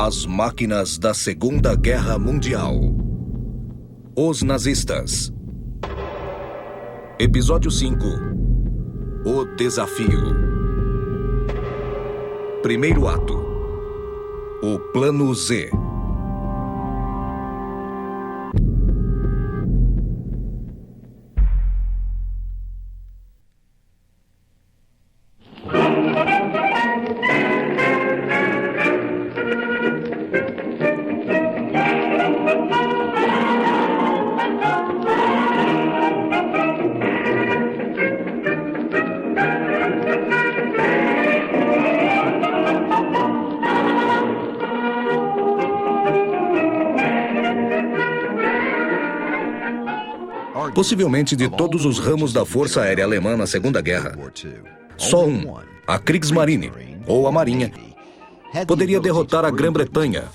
As máquinas da Segunda Guerra Mundial. Os nazistas. Episódio 5. O desafio. Primeiro ato. O Plano Z. Possivelmente de todos os ramos da Força Aérea Alemã na Segunda Guerra, só um, a Kriegsmarine, ou a Marinha, poderia derrotar a Grã-Bretanha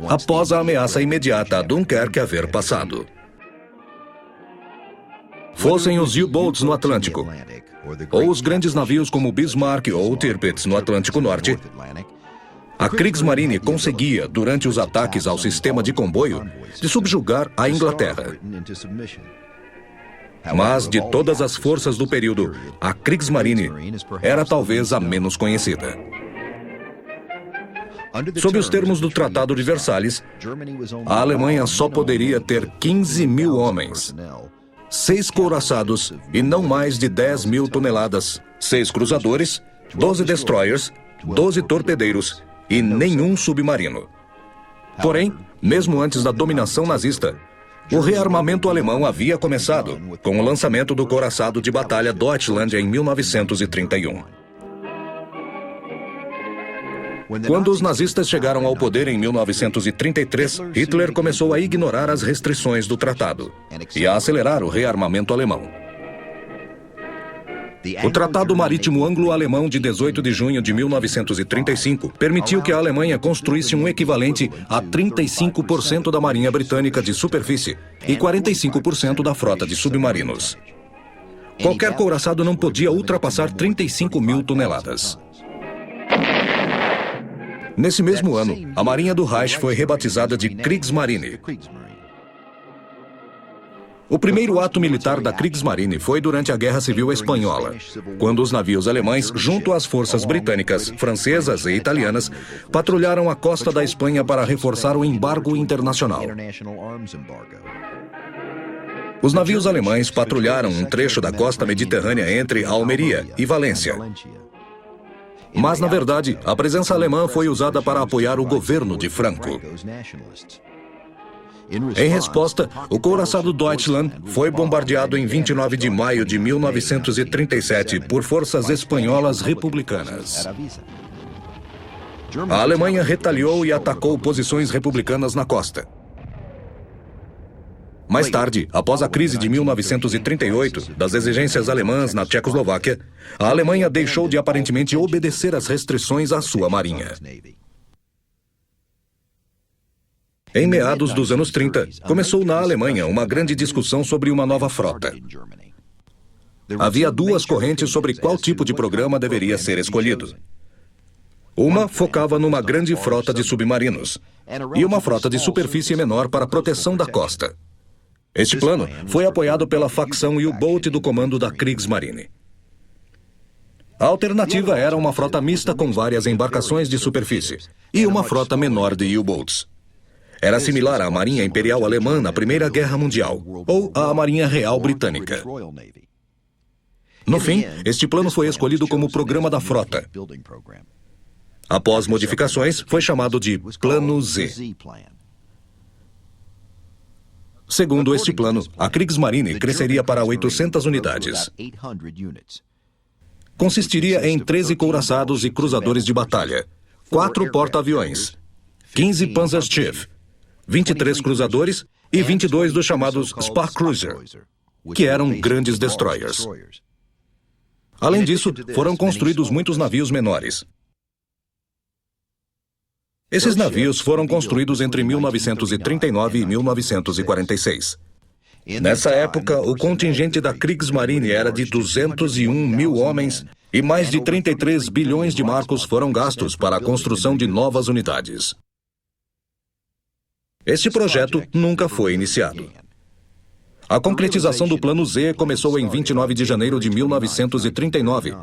após a ameaça imediata a Dunkerque haver passado. Fossem os U-Boats no Atlântico, ou os grandes navios como o Bismarck ou o Tirpitz no Atlântico Norte, a Kriegsmarine conseguia, durante os ataques ao sistema de comboio, de subjugar a Inglaterra. Mas, de todas as forças do período, a Kriegsmarine era talvez a menos conhecida. Sob os termos do Tratado de Versalhes, a Alemanha só poderia ter 15 mil homens, 6 couraçados e não mais de 10 mil toneladas, 6 cruzadores, 12 destroyers, 12 torpedeiros e nenhum submarino. Porém, mesmo antes da dominação nazista, o rearmamento alemão havia começado, com o lançamento do couraçado de batalha Deutschland em 1931. Quando os nazistas chegaram ao poder em 1933, Hitler começou a ignorar as restrições do tratado e a acelerar o rearmamento alemão. O Tratado Marítimo Anglo-Alemão de 18 de junho de 1935 permitiu que a Alemanha construísse um equivalente a 35% da Marinha Britânica de superfície e 45% da frota de submarinos. Qualquer couraçado não podia ultrapassar 35 mil toneladas. Nesse mesmo ano, a Marinha do Reich foi rebatizada de Kriegsmarine. O primeiro ato militar da Kriegsmarine foi durante a Guerra Civil Espanhola, quando os navios alemães, junto às forças britânicas, francesas e italianas, patrulharam a costa da Espanha para reforçar o embargo internacional. Os navios alemães patrulharam um trecho da costa mediterrânea entre Almeria e Valência. Mas, na verdade, a presença alemã foi usada para apoiar o governo de Franco. Em resposta, o couraçado Deutschland foi bombardeado em 29 de maio de 1937 por forças espanholas republicanas. A Alemanha retaliou e atacou posições republicanas na costa. Mais tarde, após a crise de 1938, das exigências alemãs na Tchecoslováquia, a Alemanha deixou de aparentemente obedecer às restrições à sua marinha. Em meados dos anos 30, começou na Alemanha uma grande discussão sobre uma nova frota. Havia duas correntes sobre qual tipo de programa deveria ser escolhido. Uma focava numa grande frota de submarinos e uma frota de superfície menor para proteção da costa. Este plano foi apoiado pela facção U-Boat do comando da Kriegsmarine. A alternativa era uma frota mista com várias embarcações de superfície e uma frota menor de U-Boats. Era similar à Marinha Imperial Alemã na Primeira Guerra Mundial, ou à Marinha Real Britânica. No fim, este plano foi escolhido como Programa da Frota. Após modificações, foi chamado de Plano Z. Segundo este plano, a Kriegsmarine cresceria para 800 unidades. Consistiria em 13 couraçados e cruzadores de batalha, 4 porta-aviões, 15 Panzerschiff, 23 cruzadores e 22 dos chamados Spa-Cruiser, que eram grandes destroyers. Além disso, foram construídos muitos navios menores. Esses navios foram construídos entre 1939 e 1946. Nessa época, o contingente da Kriegsmarine era de 201 mil homens e mais de 33 bilhões de marcos foram gastos para a construção de novas unidades. Este projeto nunca foi iniciado. A concretização do Plano Z começou em 29 de janeiro de 1939,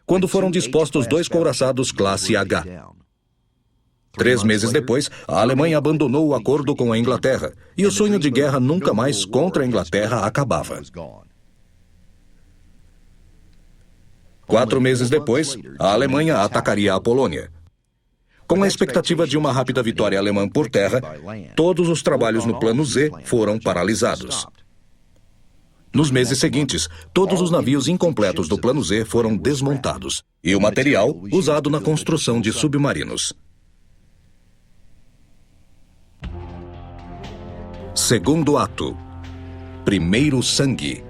quando foram dispostos 2 couraçados classe H. 3 meses depois, a Alemanha abandonou o acordo com a Inglaterra, e o sonho de guerra nunca mais contra a Inglaterra acabava. 4 meses depois, a Alemanha atacaria a Polônia. Com a expectativa de uma rápida vitória alemã por terra, todos os trabalhos no Plano Z foram paralisados. Nos meses seguintes, todos os navios incompletos do Plano Z foram desmontados, e o material usado na construção de submarinos. Segundo ato. Primeiro sangue.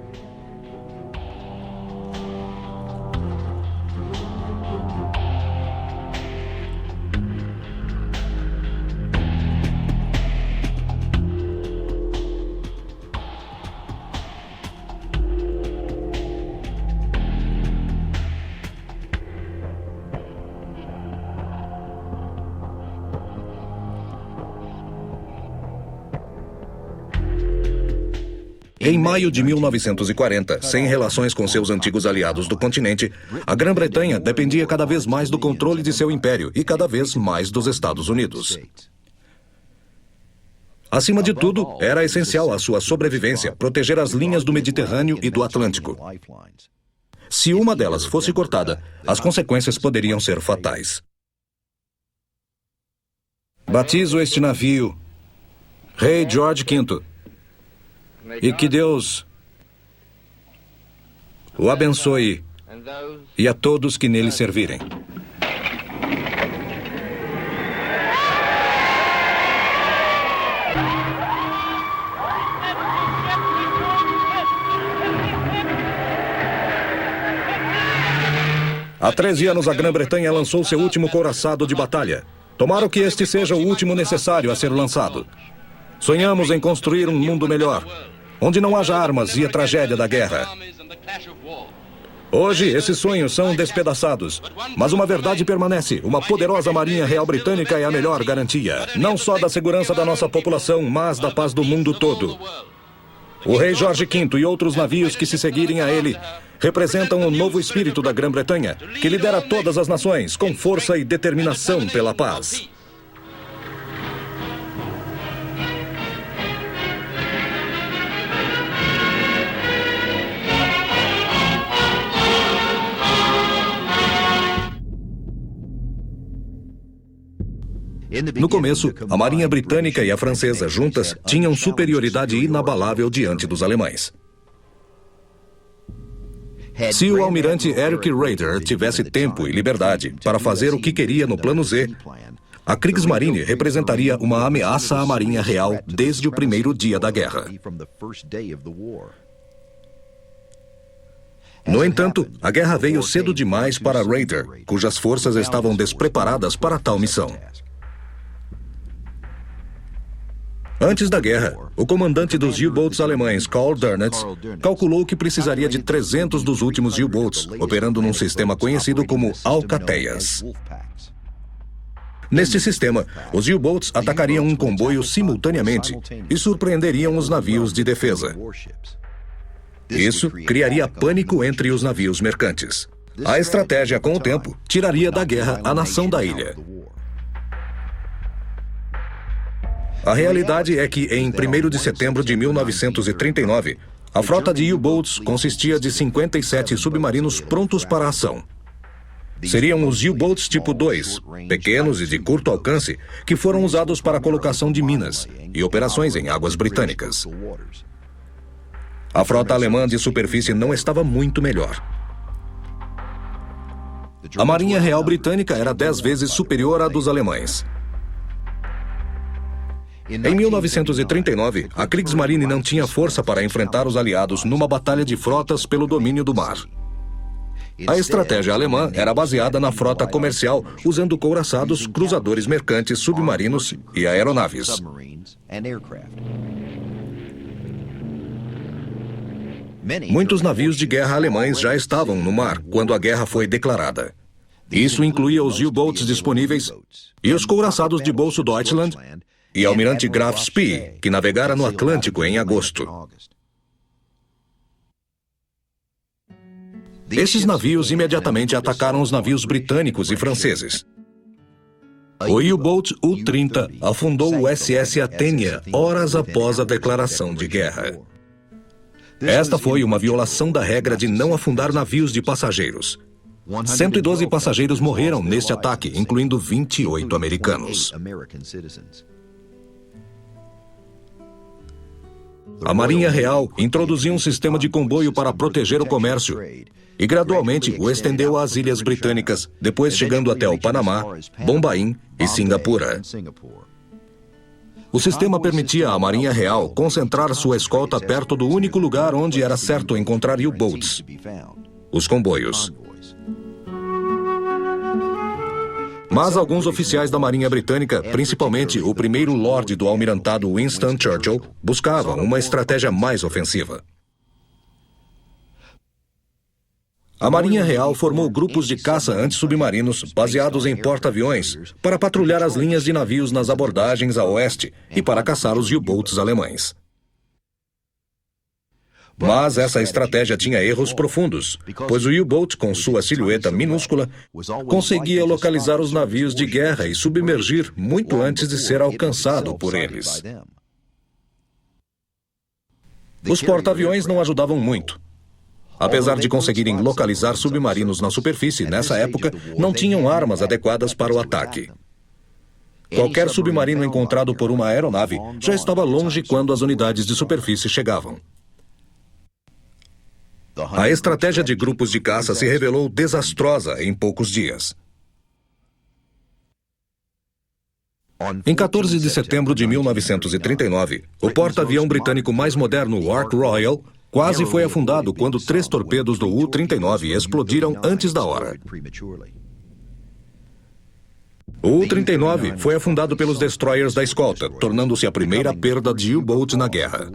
Em maio de 1940, sem relações com seus antigos aliados do continente, a Grã-Bretanha dependia cada vez mais do controle de seu império e cada vez mais dos Estados Unidos. Acima de tudo, era essencial à sua sobrevivência proteger as linhas do Mediterrâneo e do Atlântico. Se uma delas fosse cortada, as consequências poderiam ser fatais. Batizo este navio, Rei George V. E que Deus o abençoe e a todos que nele servirem. Há 13 anos, a Grã-Bretanha lançou seu último couraçado de batalha. Tomara que este seja o último necessário a ser lançado. Sonhamos em construir um mundo melhor, onde não haja armas e a tragédia da guerra. Hoje, esses sonhos são despedaçados, mas uma verdade permanece: uma poderosa Marinha Real Britânica é a melhor garantia, não só da segurança da nossa população, mas da paz do mundo todo. O Rei Jorge V e outros navios que se seguirem a ele representam o novo espírito da Grã-Bretanha, que lidera todas as nações com força e determinação pela paz. No começo, a Marinha Britânica e a francesa juntas tinham superioridade inabalável diante dos alemães. Se o almirante Eric Raeder tivesse tempo e liberdade para fazer o que queria no Plano Z, a Kriegsmarine representaria uma ameaça à Marinha Real desde o primeiro dia da guerra. No entanto, a guerra veio cedo demais para Raeder, cujas forças estavam despreparadas para tal missão. Antes da guerra, o comandante dos U-Boats alemães, Karl Dönitz, calculou que precisaria de 300 dos últimos U-Boats, operando num sistema conhecido como Alcateias. Neste sistema, os U-Boats atacariam um comboio simultaneamente e surpreenderiam os navios de defesa. Isso criaria pânico entre os navios mercantes. A estratégia, com o tempo, tiraria da guerra a nação da ilha. A realidade é que, em 1º de setembro de 1939, a frota de U-Boats consistia de 57 submarinos prontos para a ação. Seriam os U-Boats tipo 2, pequenos e de curto alcance, que foram usados para a colocação de minas e operações em águas britânicas. A frota alemã de superfície não estava muito melhor. A Marinha Real Britânica era 10 vezes superior à dos alemães. Em 1939, a Kriegsmarine não tinha força para enfrentar os aliados numa batalha de frotas pelo domínio do mar. A estratégia alemã era baseada na frota comercial, usando couraçados, cruzadores mercantes, submarinos e aeronaves. Muitos navios de guerra alemães já estavam no mar quando a guerra foi declarada. Isso incluía os U-Boats disponíveis e os couraçados de Bolso Deutschland e almirante Graf Spee, que navegara no Atlântico em agosto. Esses navios imediatamente atacaram os navios britânicos e franceses. O U-Boat U-30 afundou o SS Athenia horas após a declaração de guerra. Esta foi uma violação da regra de não afundar navios de passageiros. 112 passageiros morreram neste ataque, incluindo 28 americanos. A Marinha Real introduziu um sistema de comboio para proteger o comércio e gradualmente o estendeu às ilhas britânicas, depois chegando até o Panamá, Bombaim e Singapura. O sistema permitia à Marinha Real concentrar sua escolta perto do único lugar onde era certo encontrar U-Boats: os comboios. Mas alguns oficiais da Marinha Britânica, principalmente o primeiro Lorde do Almirantado Winston Churchill, buscavam uma estratégia mais ofensiva. A Marinha Real formou grupos de caça antissubmarinos baseados em porta-aviões para patrulhar as linhas de navios nas abordagens a oeste e para caçar os U-Boats alemães. Mas essa estratégia tinha erros profundos, pois o U-Boat, com sua silhueta minúscula, conseguia localizar os navios de guerra e submergir muito antes de ser alcançado por eles. Os porta-aviões não ajudavam muito. Apesar de conseguirem localizar submarinos na superfície, nessa época, não tinham armas adequadas para o ataque. Qualquer submarino encontrado por uma aeronave já estava longe quando as unidades de superfície chegavam. A estratégia de grupos de caça se revelou desastrosa em poucos dias. Em 14 de setembro de 1939, o porta-avião britânico mais moderno, o Ark Royal, quase foi afundado quando 3 torpedos do U-39 explodiram antes da hora. O U-39 foi afundado pelos destroyers da escolta, tornando-se a primeira perda de U-Boat na guerra.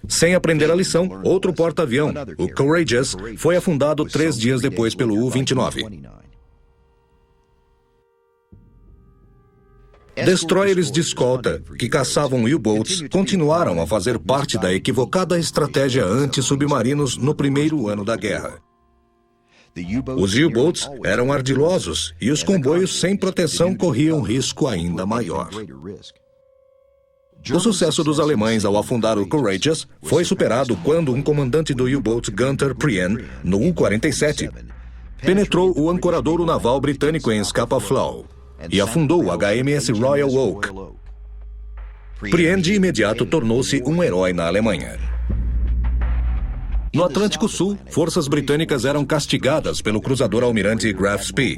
Sem aprender a lição, outro porta-avião, o Courageous, foi afundado 3 dias depois pelo U-29. Destroyers de escolta, que caçavam U-Boats, continuaram a fazer parte da equivocada estratégia anti-submarinos no primeiro ano da guerra. Os U-Boats eram ardilosos e os comboios sem proteção corriam risco ainda maior. O sucesso dos alemães ao afundar o Courageous foi superado quando um comandante do U-Boat Gunther Prien, no U-47, penetrou o ancoradouro naval britânico em Scapa Flow e afundou o HMS Royal Oak. Prien de imediato tornou-se um herói na Alemanha. No Atlântico Sul, forças britânicas eram castigadas pelo cruzador almirante Graf Spee,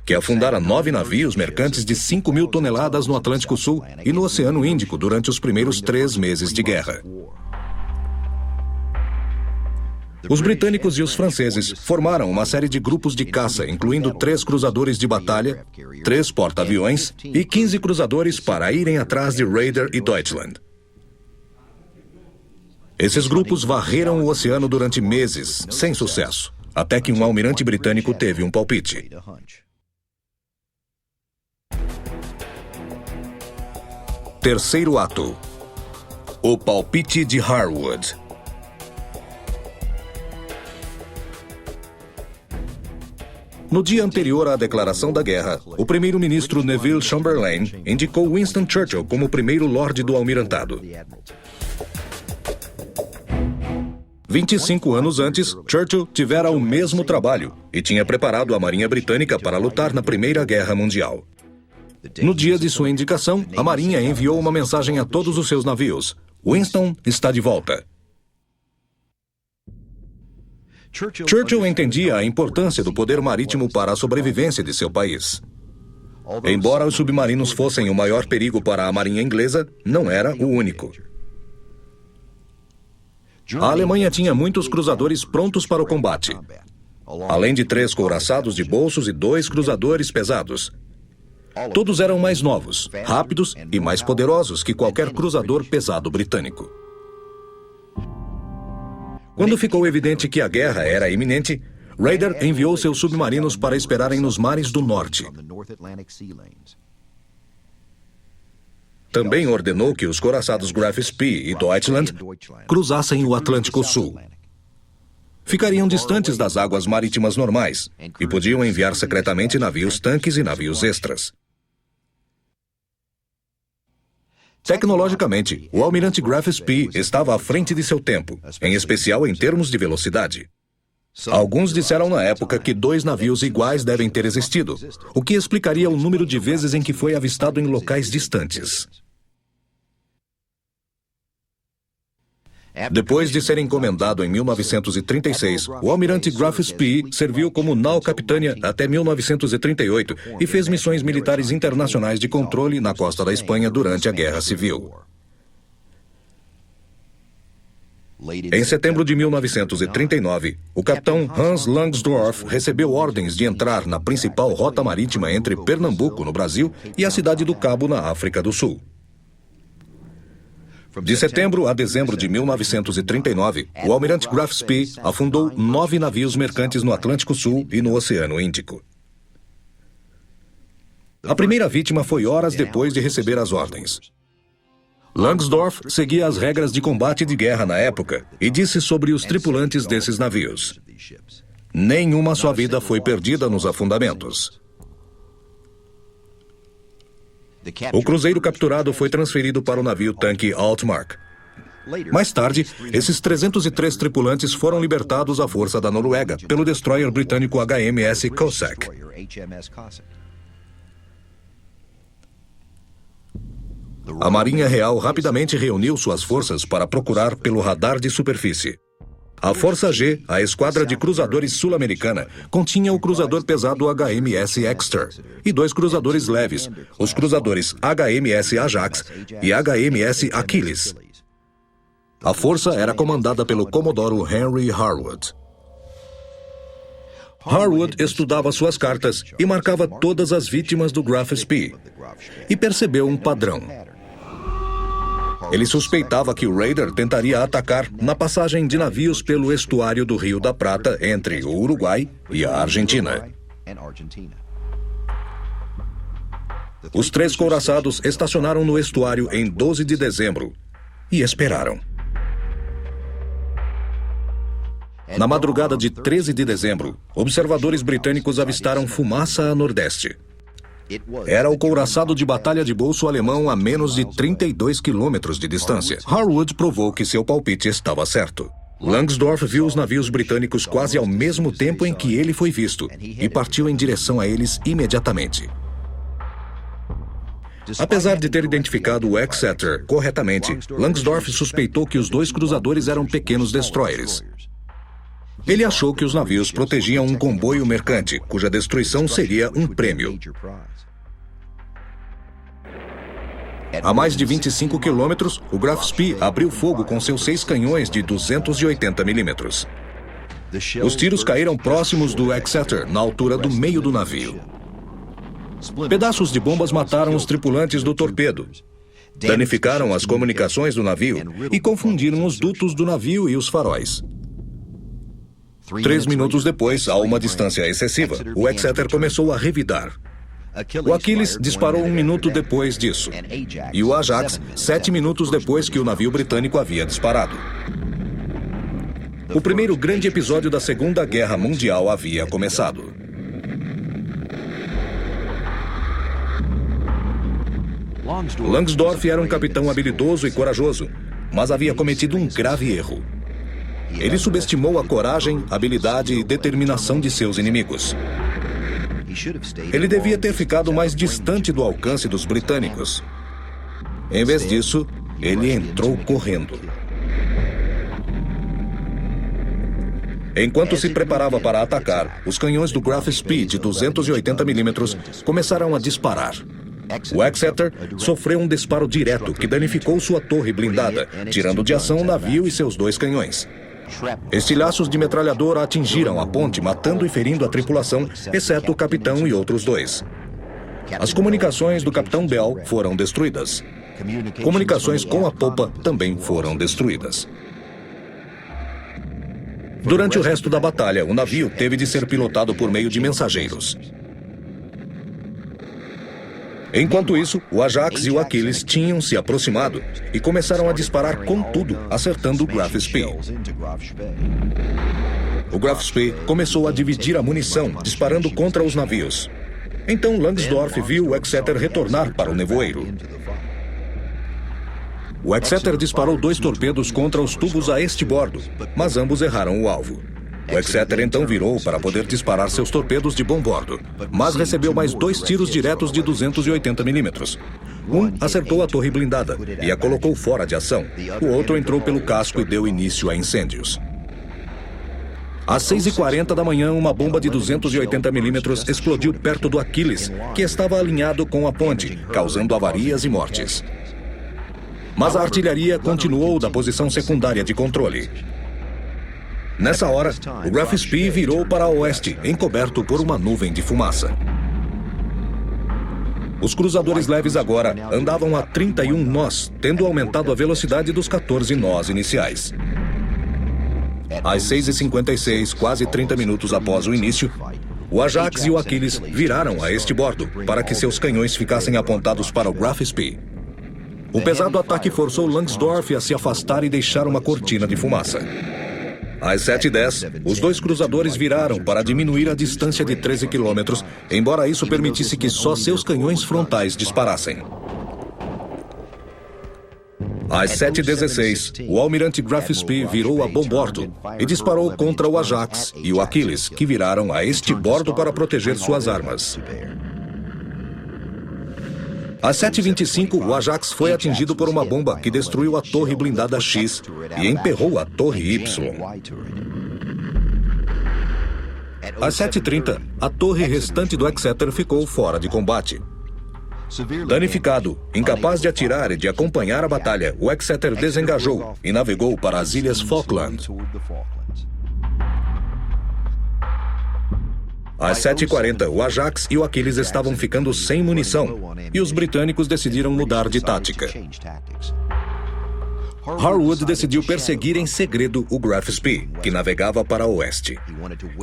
que afundara 9 navios mercantes de 5.000 toneladas no Atlântico Sul e no Oceano Índico durante os primeiros 3 meses de guerra. Os britânicos e os franceses formaram uma série de grupos de caça, incluindo 3 cruzadores de batalha, 3 porta-aviões e 15 cruzadores para irem atrás de Raider e Deutschland. Esses grupos varreram o oceano durante meses, sem sucesso, até que um almirante britânico teve um palpite. Terceiro ato. O palpite de Harwood. No dia anterior à declaração da guerra, o primeiro-ministro Neville Chamberlain indicou Winston Churchill como primeiro Lorde do Almirantado. 25 anos antes, Churchill tivera o mesmo trabalho e tinha preparado a Marinha Britânica para lutar na Primeira Guerra Mundial. No dia de sua indicação, a Marinha enviou uma mensagem a todos os seus navios: Winston está de volta. Churchill entendia a importância do poder marítimo para a sobrevivência de seu país. Embora os submarinos fossem o maior perigo para a Marinha inglesa, não era o único. A Alemanha tinha muitos cruzadores prontos para o combate, além de 3 couraçados de bolsos e 2 cruzadores pesados. Todos eram mais novos, rápidos e mais poderosos que qualquer cruzador pesado britânico. Quando ficou evidente que a guerra era iminente, Raider enviou seus submarinos para esperarem nos mares do norte. Também ordenou que os couraçados Graf Spee e Deutschland cruzassem o Atlântico Sul. Ficariam distantes das águas marítimas normais e podiam enviar secretamente navios-tanques e navios extras. Tecnologicamente, o almirante Graf Spee estava à frente de seu tempo, em especial em termos de velocidade. Alguns disseram na época que 2 navios iguais devem ter existido, o que explicaria o número de vezes em que foi avistado em locais distantes. Depois de ser encomendado em 1936, o almirante Graf Spee serviu como nau-capitânia até 1938 e fez missões militares internacionais de controle na costa da Espanha durante a Guerra Civil. Em setembro de 1939, o capitão Hans Langsdorff recebeu ordens de entrar na principal rota marítima entre Pernambuco, no Brasil, e a cidade do Cabo, na África do Sul. De setembro a dezembro de 1939, o almirante Graf Spee afundou 9 navios mercantes no Atlântico Sul e no Oceano Índico. A primeira vítima foi horas depois de receber as ordens. Langsdorff seguia as regras de combate de guerra na época e disse sobre os tripulantes desses navios: "Nenhuma sua vida foi perdida nos afundamentos." O cruzeiro capturado foi transferido para o navio-tanque Altmark. Mais tarde, esses 303 tripulantes foram libertados à força da Noruega pelo destroyer britânico HMS Cossack. A Marinha Real rapidamente reuniu suas forças para procurar pelo radar de superfície. A Força G, a esquadra de cruzadores sul-americana, continha o cruzador pesado HMS Exeter e 2 cruzadores leves, os cruzadores HMS Ajax e HMS Achilles. A força era comandada pelo comodoro Henry Harwood. Harwood estudava suas cartas e marcava todas as vítimas do Graf Spee e percebeu um padrão. Ele suspeitava que o Raider tentaria atacar na passagem de navios pelo estuário do Rio da Prata entre o Uruguai e a Argentina. Os 3 couraçados estacionaram no estuário em 12 de dezembro e esperaram. Na madrugada de 13 de dezembro, observadores britânicos avistaram fumaça a nordeste. Era o couraçado de batalha de bolso alemão a menos de 32 quilômetros de distância. Harwood provou que seu palpite estava certo. Langsdorff viu os navios britânicos quase ao mesmo tempo em que ele foi visto e partiu em direção a eles imediatamente. Apesar de ter identificado o Exeter corretamente, Langsdorff suspeitou que os 2 cruzadores eram pequenos destroyers. Ele achou que os navios protegiam um comboio mercante, cuja destruição seria um prêmio. A mais de 25 quilômetros, o Graf Spee abriu fogo com seus 6 canhões de 280 milímetros. Os tiros caíram próximos do Exeter, na altura do meio do navio. Pedaços de bombas mataram os tripulantes do torpedo, danificaram as comunicações do navio e confundiram os dutos do navio e os faróis. 3 minutos depois, a uma distância excessiva, o Exeter começou a revidar. O Achilles disparou 1 minuto depois disso, e o Ajax 7 minutos depois que o navio britânico havia disparado. O primeiro grande episódio da Segunda Guerra Mundial havia começado. Langsdorff era um capitão habilidoso e corajoso, mas havia cometido um grave erro. Ele subestimou a coragem, habilidade e determinação de seus inimigos. Ele devia ter ficado mais distante do alcance dos britânicos. Em vez disso, ele entrou correndo. Enquanto se preparava para atacar, os canhões do Graf Spee de 280 milímetros começaram a disparar. O Exeter sofreu um disparo direto que danificou sua torre blindada, tirando de ação o navio e seus 2 canhões. Estilhaços de metralhadora atingiram a ponte, matando e ferindo a tripulação, exceto o capitão e outros 2. As comunicações do capitão Bell foram destruídas. Comunicações com a popa também foram destruídas. Durante o resto da batalha, o navio teve de ser pilotado por meio de mensageiros. Enquanto isso, o Ajax e o Achilles tinham se aproximado e começaram a disparar com tudo, acertando o Graf Spee. O Graf Spee começou a dividir a munição, disparando contra os navios. Então Langsdorff viu o Exeter retornar para o nevoeiro. O Exeter disparou 2 torpedos contra os tubos a este bordo, mas ambos erraram o alvo. O Exeter então virou para poder disparar seus torpedos de bom bordo, mas recebeu mais 2 tiros diretos de 280 milímetros. Um acertou a torre blindada e a colocou fora de ação. O outro entrou pelo casco e deu início a incêndios. Às 6h40 da manhã, uma bomba de 280 milímetros explodiu perto do Achilles, que estava alinhado com a ponte, causando avarias e mortes. Mas a artilharia continuou da posição secundária de controle. Nessa hora, o Graf Spee virou para oeste, encoberto por uma nuvem de fumaça. Os cruzadores leves agora andavam a 31 nós, tendo aumentado a velocidade dos 14 nós iniciais. Às 6h56, quase 30 minutos após o início, o Ajax e o Achilles viraram a este bordo para que seus canhões ficassem apontados para o Graf Spee. O pesado ataque forçou Langsdorff a se afastar e deixar uma cortina de fumaça. Às 7h10, os 2 cruzadores viraram para diminuir a distância de 13 quilômetros, embora isso permitisse que só seus canhões frontais disparassem. Às 7h16, o almirante Graf Spee virou a bom bordo e disparou contra o Ajax e o Achilles, que viraram a este bordo para proteger suas armas. Às 7h25, o Ajax foi atingido por uma bomba que destruiu a torre blindada X e emperrou a torre Y. Às 7h30, a torre restante do Exeter ficou fora de combate. Danificado, incapaz de atirar e de acompanhar a batalha, o Exeter desengajou e navegou para as Ilhas Falkland. Às 7h40, o Ajax e o Achilles estavam ficando sem munição e os britânicos decidiram mudar de tática. Harwood decidiu perseguir em segredo o Graf Spee, que navegava para oeste.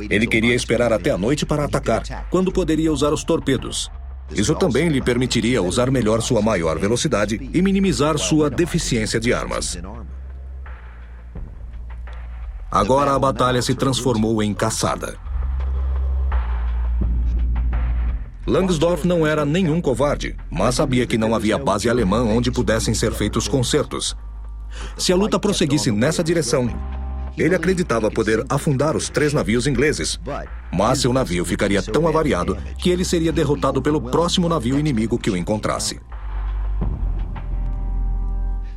Ele queria esperar até a noite para atacar, quando poderia usar os torpedos. Isso também lhe permitiria usar melhor sua maior velocidade e minimizar sua deficiência de armas. Agora a batalha se transformou em caçada. Langsdorff não era nenhum covarde, mas sabia que não havia base alemã onde pudessem ser feitos concertos. Se a luta prosseguisse nessa direção, ele acreditava poder afundar os 3 navios ingleses, mas seu navio ficaria tão avariado que ele seria derrotado pelo próximo navio inimigo que o encontrasse.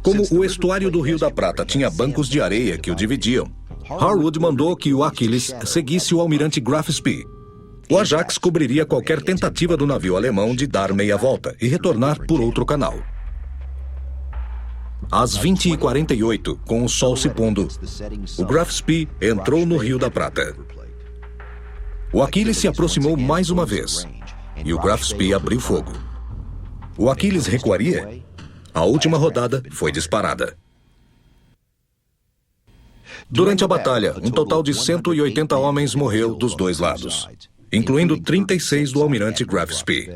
Como o estuário do Rio da Prata tinha bancos de areia que o dividiam, Harwood mandou que o Achilles seguisse o almirante Graf Spee. O Ajax cobriria qualquer tentativa do navio alemão de dar meia volta e retornar por outro canal. Às 20h48, com o sol se pondo, o Graf Spee entrou no Rio da Prata. O Achilles se aproximou mais uma vez e o Graf Spee abriu fogo. O Achilles recuaria? A última rodada foi disparada. Durante a batalha, um total de 180 homens morreu dos dois lados, incluindo 36 do almirante Graf Spee.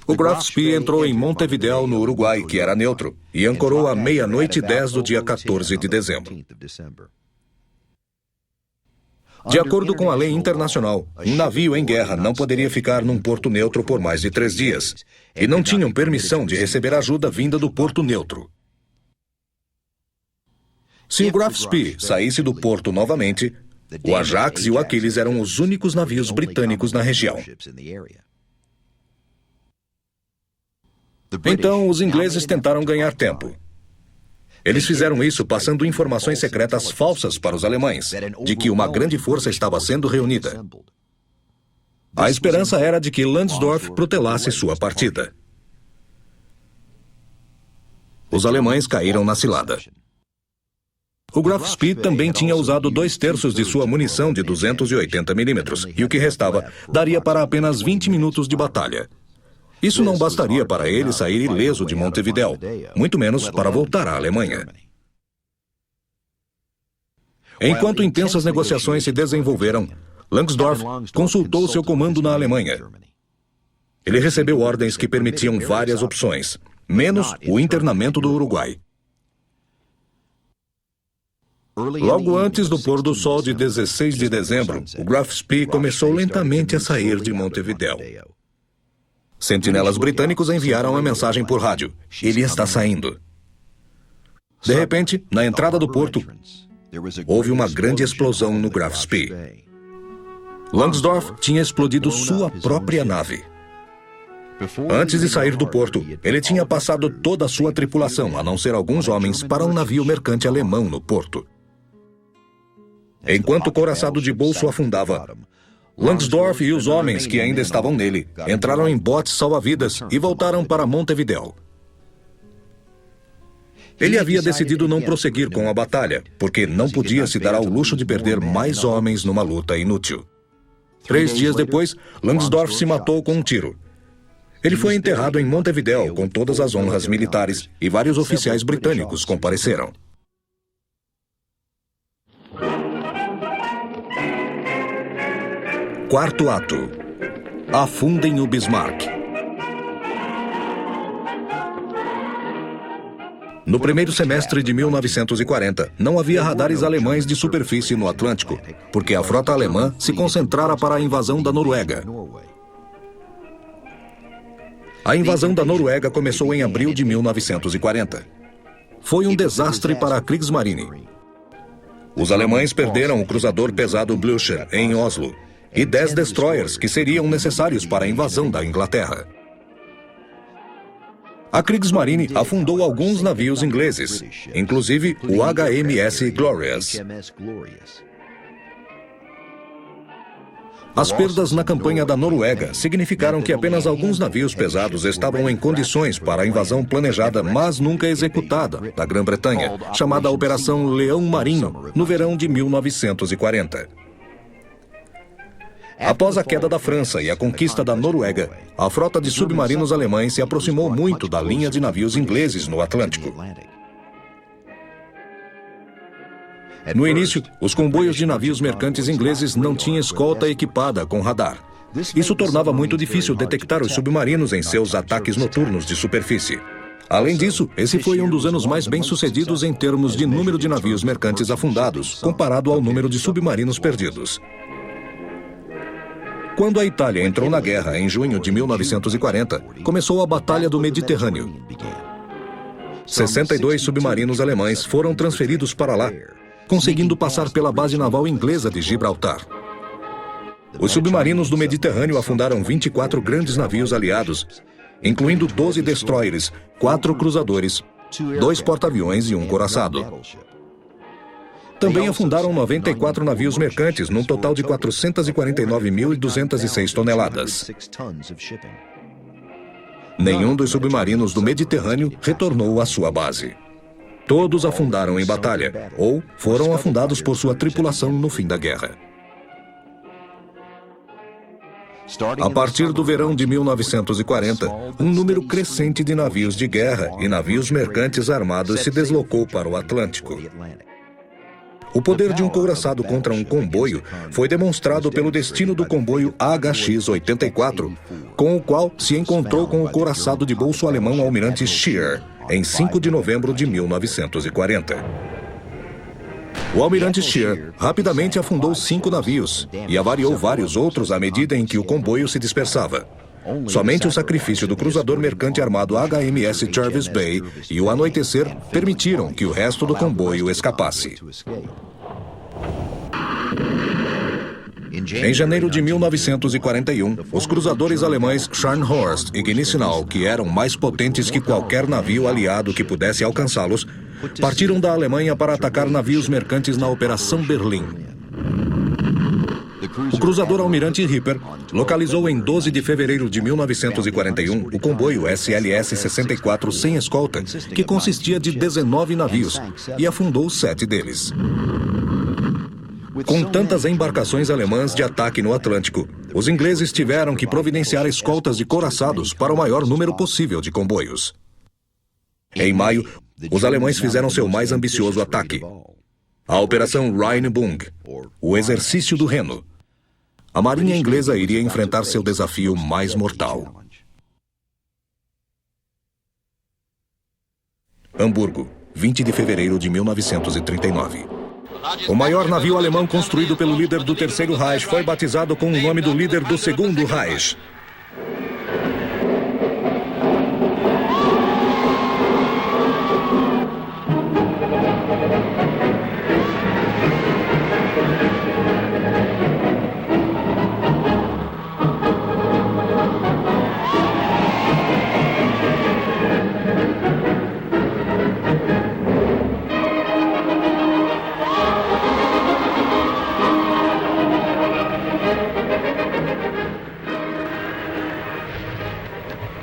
O Graf Spee entrou em Montevidéu, no Uruguai, que era neutro, e ancorou à 00:10 do dia 14 de dezembro. De acordo com a lei internacional, um navio em guerra não poderia ficar num porto neutro por mais de 3 dias, e não tinham permissão de receber ajuda vinda do porto neutro. Se o Graf Spee saísse do porto novamente, o Ajax e o Achilles eram os únicos navios britânicos na região. Então, os ingleses tentaram ganhar tempo. Eles fizeram isso passando informações secretas falsas para os alemães, de que uma grande força estava sendo reunida. A esperança era de que Langsdorff protelasse sua partida. Os alemães caíram na cilada. O Graf Spee também tinha usado 2/3 de sua munição de 280 milímetros, e o que restava daria para apenas 20 minutos de batalha. Isso não bastaria para ele sair ileso de Montevidéu, muito menos para voltar à Alemanha. Enquanto intensas negociações se desenvolveram, Langsdorff consultou seu comando na Alemanha. Ele recebeu ordens que permitiam várias opções, menos o internamento do Uruguai. Logo antes do pôr do sol de 16 de dezembro, o Graf Spee começou lentamente a sair de Montevidéu. Sentinelas britânicos enviaram uma mensagem por rádio. Ele está saindo. De repente, na entrada do porto, houve uma grande explosão no Graf Spee. Langsdorff tinha explodido sua própria nave. Antes de sair do porto, ele tinha passado toda a sua tripulação, a não ser alguns homens, para um navio mercante alemão no porto. Enquanto o couraçado de bolso afundava, Langsdorff e os homens que ainda estavam nele entraram em botes salva-vidas e voltaram para Montevidéu. Ele havia decidido não prosseguir com a batalha, porque não podia se dar ao luxo de perder mais homens numa luta inútil. 3 dias depois, Langsdorff se matou com um tiro. Ele foi enterrado em Montevidéu com todas as honras militares e vários oficiais britânicos compareceram. Quarto ato. Afundem o Bismarck. No primeiro semestre de 1940, não havia radares alemães de superfície no Atlântico, porque a frota alemã se concentrara para a invasão da Noruega. A invasão da Noruega começou em abril de 1940. Foi um desastre para a Kriegsmarine. Os alemães perderam o cruzador pesado Blücher em Oslo e 10 destroyers que seriam necessários para a invasão da Inglaterra. A Kriegsmarine afundou alguns navios ingleses, inclusive o HMS Glorious. As perdas na campanha da Noruega significaram que apenas alguns navios pesados estavam em condições para a invasão planejada, mas nunca executada, da Grã-Bretanha, chamada Operação Leão Marinho, no verão de 1940. Após a queda da França e a conquista da Noruega, a frota de submarinos alemães se aproximou muito da linha de navios ingleses no Atlântico. No início, os comboios de navios mercantes ingleses não tinham escolta equipada com radar. Isso tornava muito difícil detectar os submarinos em seus ataques noturnos de superfície. Além disso, esse foi um dos anos mais bem-sucedidos em termos de número de navios mercantes afundados, comparado ao número de submarinos perdidos. Quando a Itália entrou na guerra em junho de 1940, começou a Batalha do Mediterrâneo. 62 submarinos alemães foram transferidos para lá, conseguindo passar pela base naval inglesa de Gibraltar. Os submarinos do Mediterrâneo afundaram 24 grandes navios aliados, incluindo 12 destroyers, 4 cruzadores, 2 porta-aviões e um couraçado. Também afundaram 94 navios mercantes, num total de 449.206 toneladas. Nenhum dos submarinos do Mediterrâneo retornou à sua base. Todos afundaram em batalha, ou foram afundados por sua tripulação no fim da guerra. A partir do verão de 1940, um número crescente de navios de guerra e navios mercantes armados se deslocou para o Atlântico. O poder de um couraçado contra um comboio foi demonstrado pelo destino do comboio HX-84, com o qual se encontrou com o couraçado de bolso alemão Almirante Scheer, em 5 de novembro de 1940. O Almirante Scheer rapidamente afundou 5 navios e avariou vários outros à medida em que o comboio se dispersava. Somente o sacrifício do cruzador mercante armado HMS Jervis Bay e o anoitecer permitiram que o resto do comboio escapasse. Em janeiro de 1941, os cruzadores alemães Scharnhorst e Gneisenau, que eram mais potentes que qualquer navio aliado que pudesse alcançá-los, partiram da Alemanha para atacar navios mercantes na Operação Berlim. O cruzador Almirante Ripper localizou em 12 de fevereiro de 1941 o comboio SLS-64 sem escolta, que consistia de 19 navios, e afundou 7 deles. Com tantas embarcações alemãs de ataque no Atlântico, os ingleses tiveram que providenciar escoltas de couraçados para o maior número possível de comboios. Em maio, os alemães fizeram seu mais ambicioso ataque, a Operação Rheinbung, o Exercício do Reno. A marinha inglesa iria enfrentar seu desafio mais mortal. Hamburgo, 20 de fevereiro de 1939. O maior navio alemão construído pelo líder do Terceiro Reich foi batizado com o nome do líder do Segundo Reich.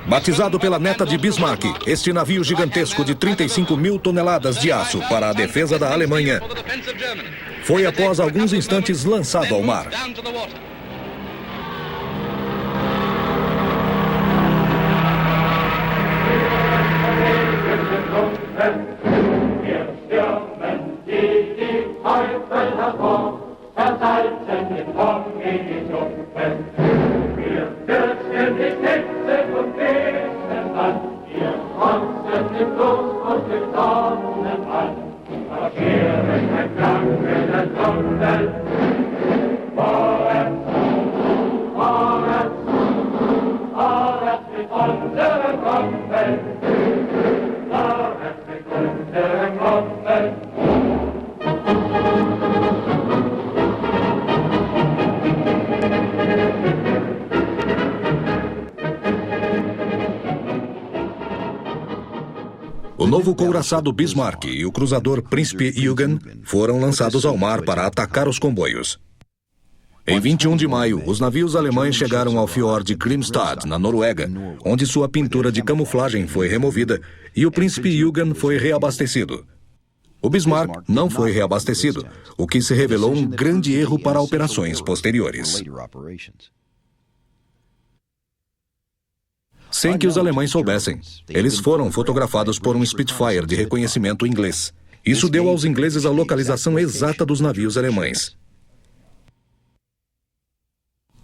Batizado pela neta de Bismarck, este navio gigantesco de 35 mil toneladas de aço para a defesa da Alemanha foi após alguns instantes lançado ao mar. O novo couraçado Bismarck e o cruzador Príncipe Eugen foram lançados ao mar para atacar os comboios. Em 21 de maio, os navios alemães chegaram ao fiord Grimstad, na Noruega, onde sua pintura de camuflagem foi removida e o Príncipe Eugen foi reabastecido. O Bismarck não foi reabastecido, o que se revelou um grande erro para operações posteriores. Sem que os alemães soubessem, eles foram fotografados por um Spitfire de reconhecimento inglês. Isso deu aos ingleses a localização exata dos navios alemães.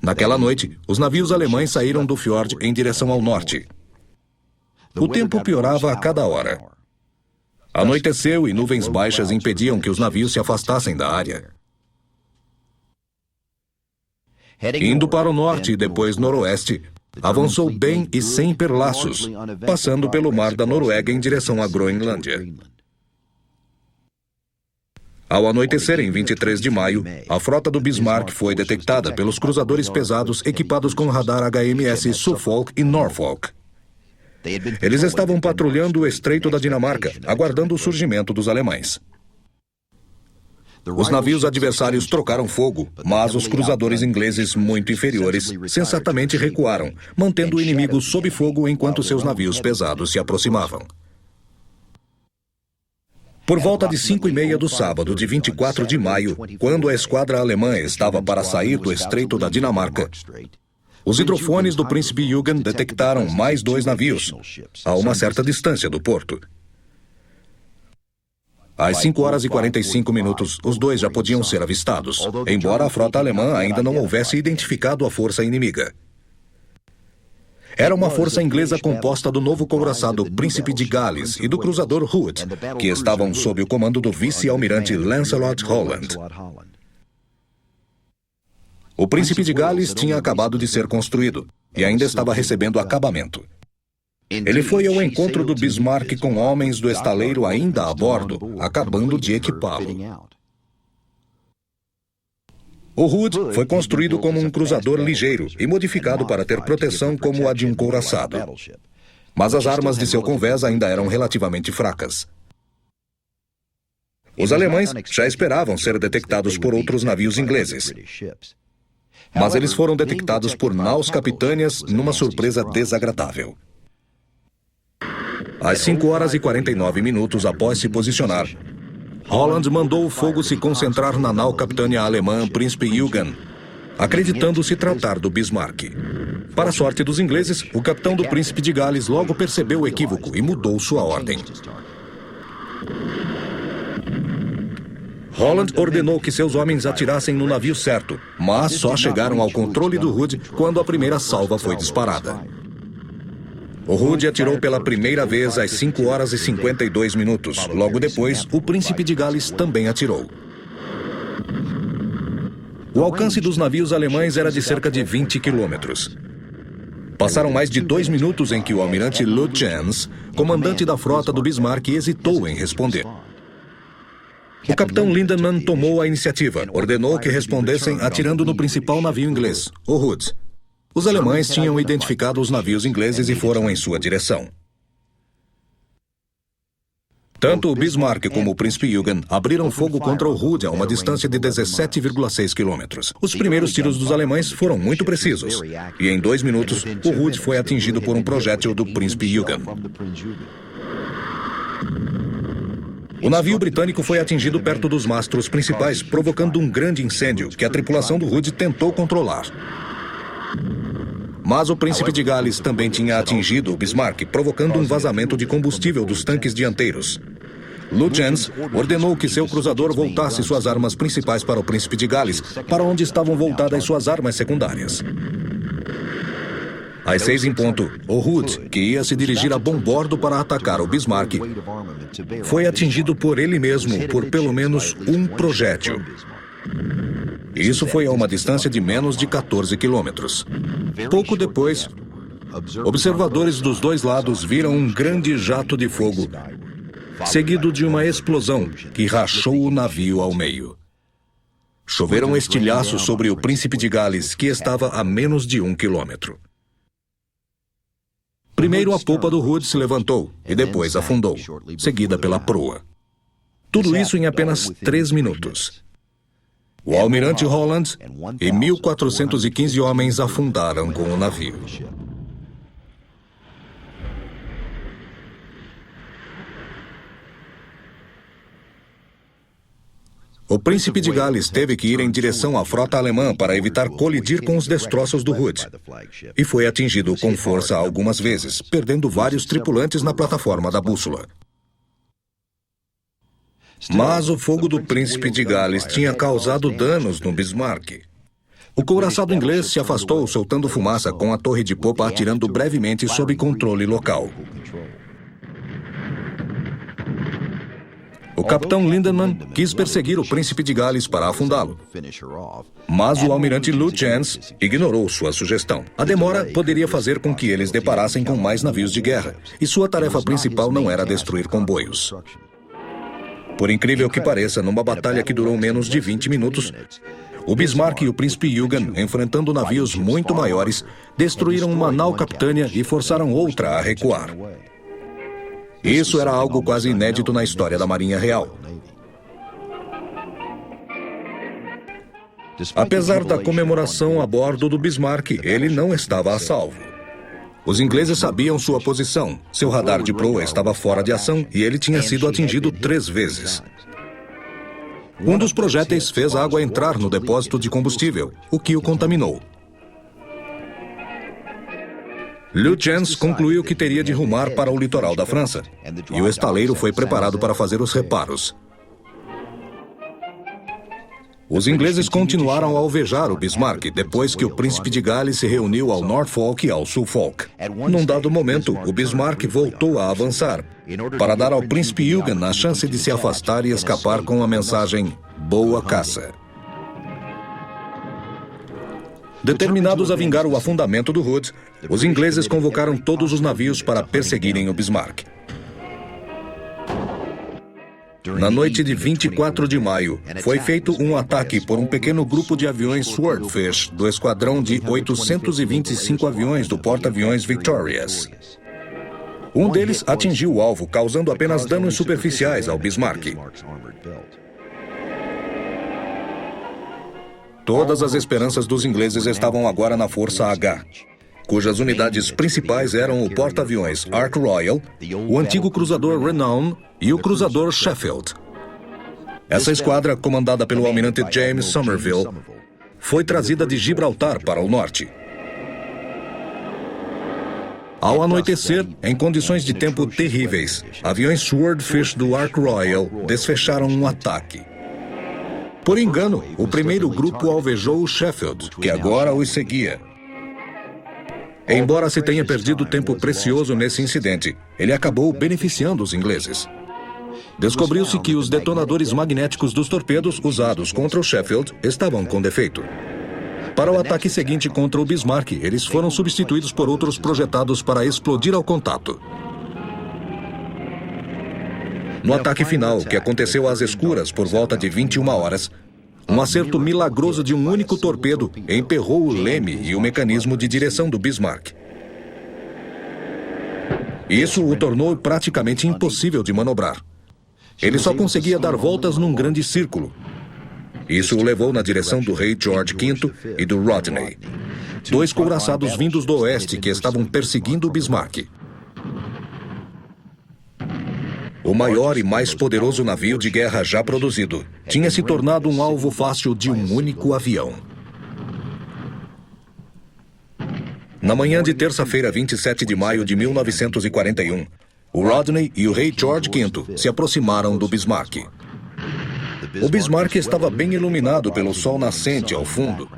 Naquela noite, os navios alemães saíram do fiord em direção ao norte. O tempo piorava a cada hora. Anoiteceu e nuvens baixas impediam que os navios se afastassem da área. Indo para o norte e depois noroeste, avançou bem e sem perlaços, passando pelo mar da Noruega em direção à Groenlândia. Ao anoitecer em 23 de maio, a frota do Bismarck foi detectada pelos cruzadores pesados equipados com radar HMS Suffolk e Norfolk. Eles estavam patrulhando o Estreito da Dinamarca, aguardando o surgimento dos alemães. Os navios adversários trocaram fogo, mas os cruzadores ingleses, muito inferiores, sensatamente recuaram, mantendo o inimigo sob fogo enquanto seus navios pesados se aproximavam. Por volta de 5h30 do sábado, de 24 de maio, quando a esquadra alemã estava para sair do Estreito da Dinamarca, os hidrofones do Príncipe Eugen detectaram mais 2 navios, a uma certa distância do porto. Às 5h45, os 2 já podiam ser avistados, embora a frota alemã ainda não houvesse identificado a força inimiga. Era uma força inglesa composta do novo couraçado Príncipe de Gales e do cruzador Hood, que estavam sob o comando do vice-almirante Lancelot Holland. O Príncipe de Gales tinha acabado de ser construído e ainda estava recebendo acabamento. Ele foi ao encontro do Bismarck com homens do estaleiro ainda a bordo, acabando de equipá-lo. O Hood foi construído como um cruzador ligeiro e modificado para ter proteção como a de um couraçado. Mas as armas de seu convés ainda eram relativamente fracas. Os alemães já esperavam ser detectados por outros navios ingleses. Mas eles foram detectados por naus capitâneas numa surpresa desagradável. Às 5h49 após se posicionar, Holland mandou o fogo se concentrar na nau capitânia alemã Príncipe Eugen, acreditando se tratar do Bismarck. Para a sorte dos ingleses, o capitão do Príncipe de Gales logo percebeu o equívoco e mudou sua ordem. Holland ordenou que seus homens atirassem no navio certo, mas só chegaram ao controle do Hood quando a primeira salva foi disparada. O Hood atirou pela primeira vez às 5 horas e 52 minutos. Logo depois, o Príncipe de Gales também atirou. O alcance dos navios alemães era de cerca de 20 quilômetros. Passaram mais de 2 minutos em que o almirante Lütjens, comandante da frota do Bismarck, hesitou em responder. O capitão Lindemann tomou a iniciativa, ordenou que respondessem atirando no principal navio inglês, o Hood. Os alemães tinham identificado os navios ingleses e foram em sua direção. Tanto o Bismarck como o Príncipe Eugen abriram fogo contra o Hood a uma distância de 17,6 quilômetros. Os primeiros tiros dos alemães foram muito precisos, e em 2 minutos, o Hood foi atingido por um projétil do Príncipe Eugen. O navio britânico foi atingido perto dos mastros principais, provocando um grande incêndio que a tripulação do Hood tentou controlar. Mas o Príncipe de Gales também tinha atingido o Bismarck, provocando um vazamento de combustível dos tanques dianteiros. Lütjens ordenou que seu cruzador voltasse suas armas principais para o Príncipe de Gales, para onde estavam voltadas suas armas secundárias. Às 6 em ponto, o Hood, que ia se dirigir a bombordo para atacar o Bismarck, foi atingido por ele mesmo por pelo menos um projétil. Isso foi a uma distância de menos de 14 quilômetros. Pouco depois, observadores dos dois lados viram um grande jato de fogo, seguido de uma explosão que rachou o navio ao meio. Choveram estilhaços sobre o Príncipe de Gales, que estava a menos de 1 quilômetro. Primeiro a polpa do Hood se levantou e depois afundou, seguida pela proa. Tudo isso em apenas 3 minutos. O almirante Holland e 1.415 homens afundaram com o navio. O Príncipe de Gales teve que ir em direção à frota alemã para evitar colidir com os destroços do Hood. E foi atingido com força algumas vezes, perdendo vários tripulantes na plataforma da bússola. Mas o fogo do Príncipe de Gales tinha causado danos no Bismarck. O couraçado inglês se afastou, soltando fumaça, com a torre de popa atirando brevemente sob controle local. O capitão Lindemann quis perseguir o Príncipe de Gales para afundá-lo. Mas o almirante Lütjens ignorou sua sugestão. A demora poderia fazer com que eles deparassem com mais navios de guerra, e sua tarefa principal não era destruir comboios. Por incrível que pareça, numa batalha que durou menos de 20 minutos, o Bismarck e o Príncipe Eugen, enfrentando navios muito maiores, destruíram uma nau capitânia e forçaram outra a recuar. Isso era algo quase inédito na história da Marinha Real. Apesar da comemoração a bordo do Bismarck, ele não estava a salvo. Os ingleses sabiam sua posição, seu radar de proa estava fora de ação e ele tinha sido atingido 3 vezes. Um dos projéteis fez a água entrar no depósito de combustível, o que o contaminou. Lütjens concluiu que teria de rumar para o litoral da França, e o estaleiro foi preparado para fazer os reparos. Os ingleses continuaram a alvejar o Bismarck depois que o Príncipe de Gales se reuniu ao Norfolk e ao Suffolk. Num dado momento, o Bismarck voltou a avançar, para dar ao Príncipe Eugen a chance de se afastar e escapar com a mensagem "Boa caça". Determinados a vingar o afundamento do Hood, os ingleses convocaram todos os navios para perseguirem o Bismarck. Na noite de 24 de maio, foi feito um ataque por um pequeno grupo de aviões Swordfish do esquadrão de 825 aviões do porta-aviões Victorious. Um deles atingiu o alvo, causando apenas danos superficiais ao Bismarck. Todas as esperanças dos ingleses estavam agora na Força H, cujas unidades principais eram o porta-aviões Ark Royal, o antigo cruzador Renown e o cruzador Sheffield. Essa esquadra, comandada pelo almirante James Somerville, foi trazida de Gibraltar para o norte. Ao anoitecer, em condições de tempo terríveis, aviões Swordfish do Ark Royal desfecharam um ataque. Por engano, o primeiro grupo alvejou o Sheffield, que agora os seguia. Embora se tenha perdido tempo precioso nesse incidente, ele acabou beneficiando os ingleses. Descobriu-se que os detonadores magnéticos dos torpedos usados contra o Sheffield estavam com defeito. Para o ataque seguinte contra o Bismarck, eles foram substituídos por outros projetados para explodir ao contato. No ataque final, que aconteceu às escuras por volta de 21 horas, um acerto milagroso de um único torpedo emperrou o leme e o mecanismo de direção do Bismarck. Isso o tornou praticamente impossível de manobrar. Ele só conseguia dar voltas num grande círculo. Isso o levou na direção do rei George V e do Rodney, dois couraçados vindos do oeste que estavam perseguindo o Bismarck. O maior e mais poderoso navio de guerra já produzido tinha se tornado um alvo fácil de um único avião. Na manhã de terça-feira, 27 de maio de 1941, o Rodney e o rei George V se aproximaram do Bismarck. O Bismarck estava bem iluminado pelo sol nascente ao fundo.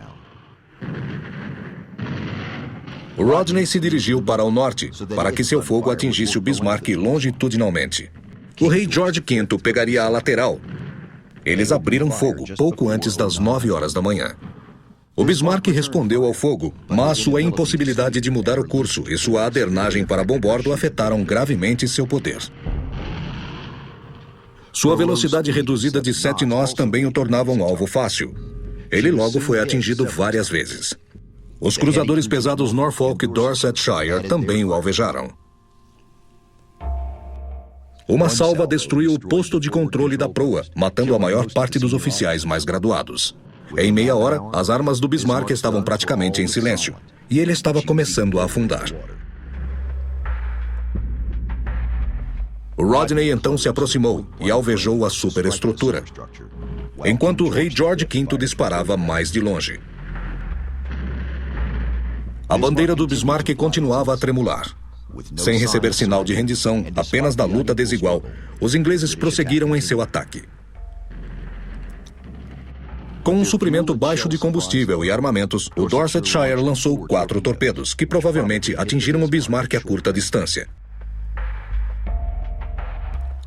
O Rodney se dirigiu para o norte, para que seu fogo atingisse o Bismarck longitudinalmente. O rei George V pegaria a lateral. Eles abriram fogo pouco antes das 9 horas da manhã. O Bismarck respondeu ao fogo, mas sua impossibilidade de mudar o curso e sua adernagem para bombordo afetaram gravemente seu poder. Sua velocidade reduzida de 7 nós também o tornava um alvo fácil. Ele logo foi atingido várias vezes. Os cruzadores pesados Norfolk e Dorsetshire também o alvejaram. Uma salva destruiu o posto de controle da proa, matando a maior parte dos oficiais mais graduados. Em meia hora, as armas do Bismarck estavam praticamente em silêncio, e ele estava começando a afundar. O Rodney então se aproximou e alvejou a superestrutura, enquanto o rei George V disparava mais de longe. A bandeira do Bismarck continuava a tremular. Sem receber sinal de rendição, apenas da luta desigual, os ingleses prosseguiram em seu ataque. Com um suprimento baixo de combustível e armamentos, o Dorsetshire lançou 4 torpedos, que provavelmente atingiram o Bismarck a curta distância.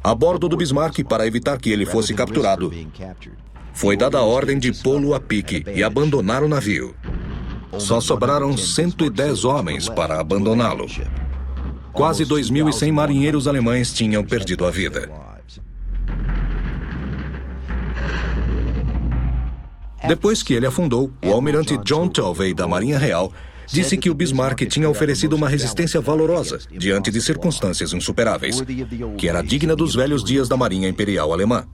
A bordo do Bismarck, para evitar que ele fosse capturado, foi dada a ordem de pô-lo a pique e abandonar o navio. Só sobraram 110 homens para abandoná-lo. Quase 2.100 marinheiros alemães tinham perdido a vida. Depois que ele afundou, o almirante John Tovey, da Marinha Real, disse que o Bismarck tinha oferecido uma resistência valorosa diante de circunstâncias insuperáveis, que era digna dos velhos dias da Marinha Imperial Alemã,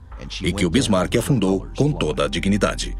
e que o Bismarck afundou com toda a dignidade.